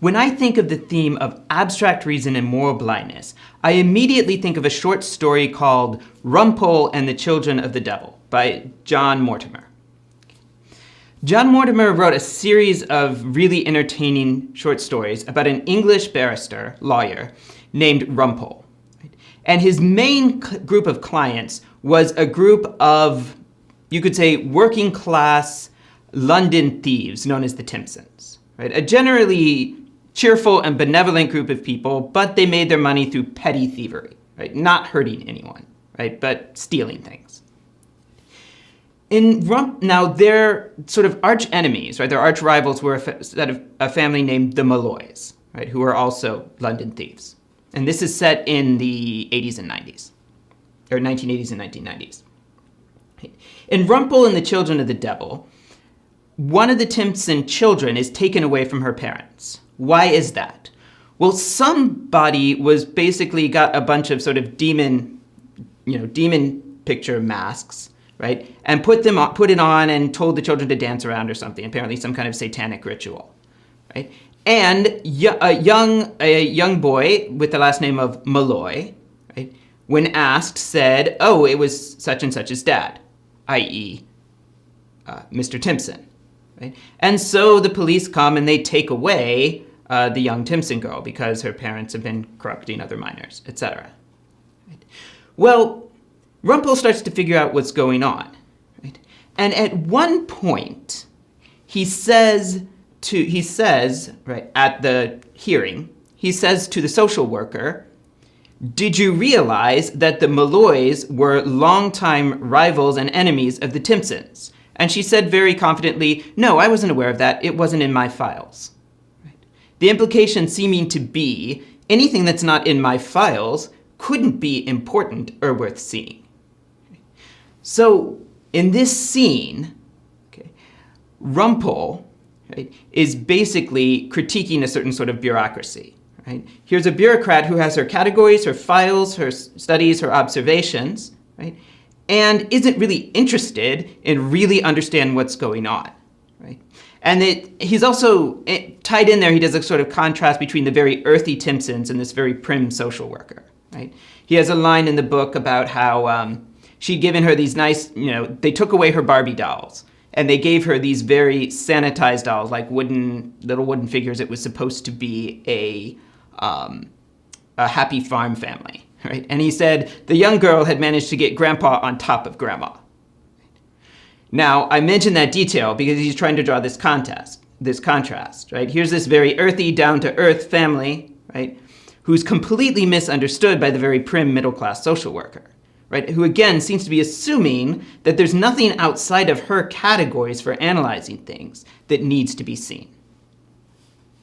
When I think of the theme of abstract reason and moral blindness, I immediately think of a short story called Rumpole and the Children of the Devil by John Mortimer. John Mortimer wrote a series of really entertaining short stories about an English barrister, lawyer, named Rumpole. And his main group of clients was a group of, you could say, working class London thieves known as the Timsons. Right? A generally cheerful and benevolent group of people, but they made their money through petty thievery, right? Not hurting anyone, right? But stealing things. Now, their sort of arch enemies, right? Their arch rivals were a family named the Malloys, right? Who were also London thieves. And this is set in the 80s and 90s, or 1980s and 1990s. In Rumpole and the Children of the Devil, one of the Timson children is taken away from her parents. Why is that? Well, somebody was basically got a bunch of sort of demon picture masks, right? And put it on and told the children to dance around or something, apparently some kind of satanic ritual, right? And a young boy with the last name of Malloy, right, when asked, said, oh, it was such and such's dad, i.e. Mr. Timson. Right? And so the police come and they take away the young Timson girl because her parents have been corrupting other minors, etc. Right? Well, Rumpole starts to figure out what's going on. Right? And at one point, he says, right, at the hearing, he says to the social worker, did you realize that the Malloys were longtime rivals and enemies of the Timsons? And she said very confidently, no, I wasn't aware of that. It wasn't in my files. Right? The implication seeming to be anything that's not in my files couldn't be important or worth seeing. So in this scene, okay, Rumpole, right, is basically critiquing a certain sort of bureaucracy. Right? Here's a bureaucrat who has her categories, her files, her studies, her observations, right? And isn't really interested in really understand what's going on, right? And he's also tied in there, he does a sort of contrast between the very earthy Timsons and this very prim social worker, right? He has a line in the book about how she'd given her these nice, they took away her Barbie dolls, and they gave her these very sanitized dolls, like little wooden figures. It was supposed to be a happy farm family. Right? And he said the young girl had managed to get grandpa on top of grandma. Now, I mention that detail because he's trying to draw this contrast, right? Here's this very earthy, down-to-earth family, right, who's completely misunderstood by the very prim middle-class social worker, right, who again seems to be assuming that there's nothing outside of her categories for analyzing things that needs to be seen.